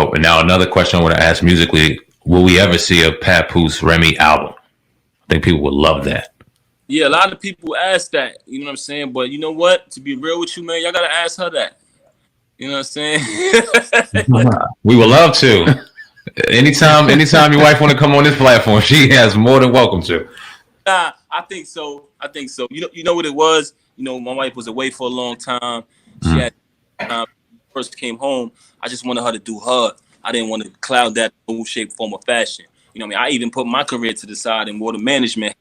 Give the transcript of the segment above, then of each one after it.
dope. And now another question I want to ask musically: will we ever see a Papoose Remy album? I think people would love that. Yeah, a lot of people ask that. You know what I'm saying? But you know what? To be real with you, man, y'all gotta ask her that. You know what I'm saying? We would love to. Anytime your wife want to come on this platform, she has more than welcome to. Nah, I think so. You know what it was. You know, my wife was away for a long time. She had first came home. I just wanted her to do her. I didn't want to cloud that in no shape, form, or fashion. You know what I mean? I even put my career to the side and more the management,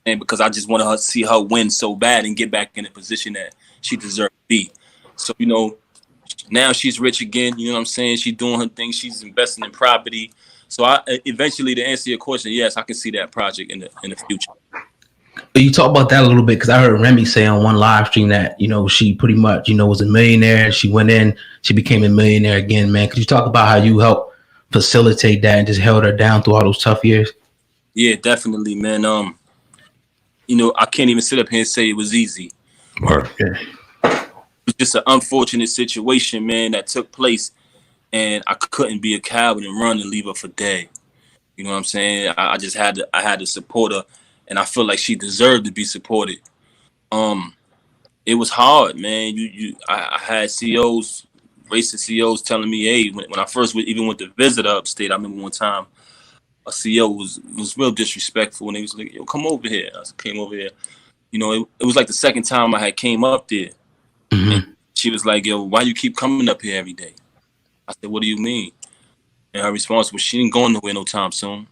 and because I just wanted her to see her win so bad and get back in the position that she deserved to be. So, you know, now she's rich again. You know what I'm saying? She's doing her thing. She's investing in property. So I eventually, to answer your question, yes, I can see that project in the future. You talk about that a little bit because I heard Remy say on one live stream that, you know, she pretty much, you know, was a millionaire. She went in, she became a millionaire again, man. Could you talk about how you helped facilitate that and just held her down through all those tough years? Yeah, definitely, man. You know, I can't even sit up here and say it was easy. Okay. It was just an unfortunate situation, man, that took place, and I couldn't be a coward and run and leave her for dead. You know what I'm saying? I just had to support her, and I feel like she deserved to be supported. It was hard, man. I had CEOs, racist CEOs telling me, hey, when I first even went to visit her upstate, I remember one time a CEO was real disrespectful, and he was like, yo, come over here. I came over here. You know, it was like the second time I had came up there. And she was like, yo, why you keep coming up here every day? I said, what do you mean? And her response was, she ain't going nowhere no time soon.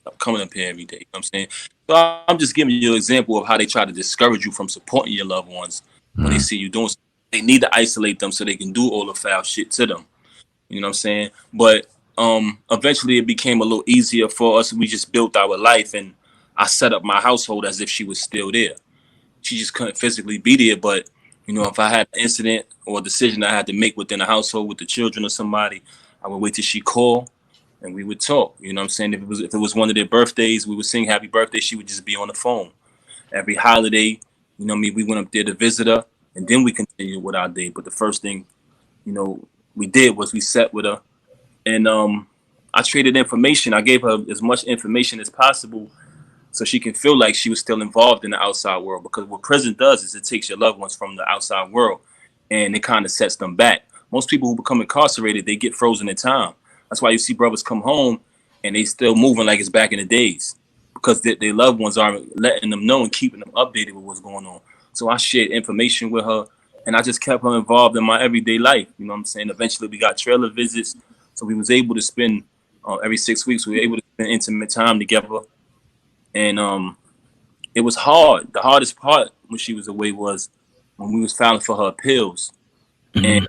I'm coming up here every day. You know what I'm saying? So I'm just giving you an example of how they try to discourage you from supporting your loved ones when they see you doing something. They need to isolate them so they can do all the foul shit to them. You know what I'm saying? But eventually it became a little easier for us. We just built our life, and I set up my household as if she was still there. She just couldn't physically be there. But, you know, if I had an incident or a decision I had to make within the household with the children or somebody, I would wait till she called and we would talk. You know what I'm saying? If it was one of their birthdays, we would sing happy birthday. She would just be on the phone. Every holiday, you know what I mean, we went up there to visit her, and then we continued with our day. But the first thing, you know, we did was we sat with her, and I traded information. I gave her as much information as possible so she can feel like she was still involved in the outside world. Because what prison does is it takes your loved ones from the outside world, and it kind of sets them back. Most people who become incarcerated, they get frozen in time. That's why you see brothers come home and they still moving like it's back in the days, because their loved ones aren't letting them know and keeping them updated with what's going on. So I shared information with her, and I just kept her involved in my everyday life. You know what I'm saying? Eventually we got trailer visits, so we was able to spend every 6 weeks, we were able to spend intimate time together. And it was hard. The hardest part when she was away was when we was filing for her appeals. And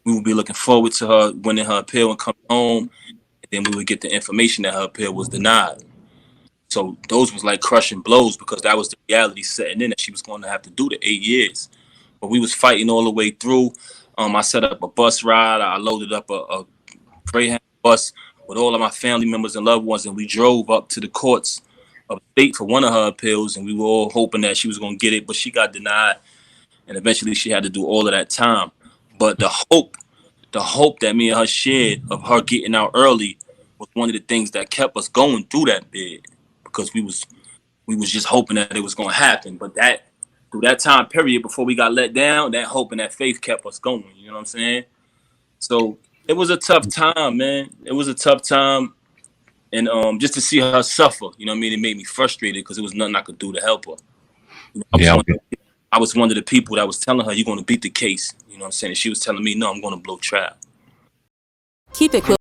we would be looking forward to her winning her appeal and coming home. And then we would get the information that her appeal was denied. So those was like crushing blows, because that was the reality setting in, that she was going to have to do the 8 years. But we was fighting all the way through. I set up a bus ride. I loaded up a Greyhound bus with all of my family members and loved ones, and we drove up to the courts of the state for one of her appeals, and we were all hoping that she was going to get it, but she got denied, and eventually she had to do all of that time. But the hope that me and her shared of her getting out early was one of the things that kept us going through that bid, because we was just hoping that it was going to happen. But that through that time period before we got let down, that hope and that faith kept us going. You know what I'm saying? So it was a tough time, man. It was a tough time. And just to see her suffer, you know what I mean, it made me frustrated, because there was nothing I could do to help her. You know, I was one of the people that was telling her, you're going to beat the case. You know what I'm saying? And she was telling me, no, I'm going to blow trial. Keep it close.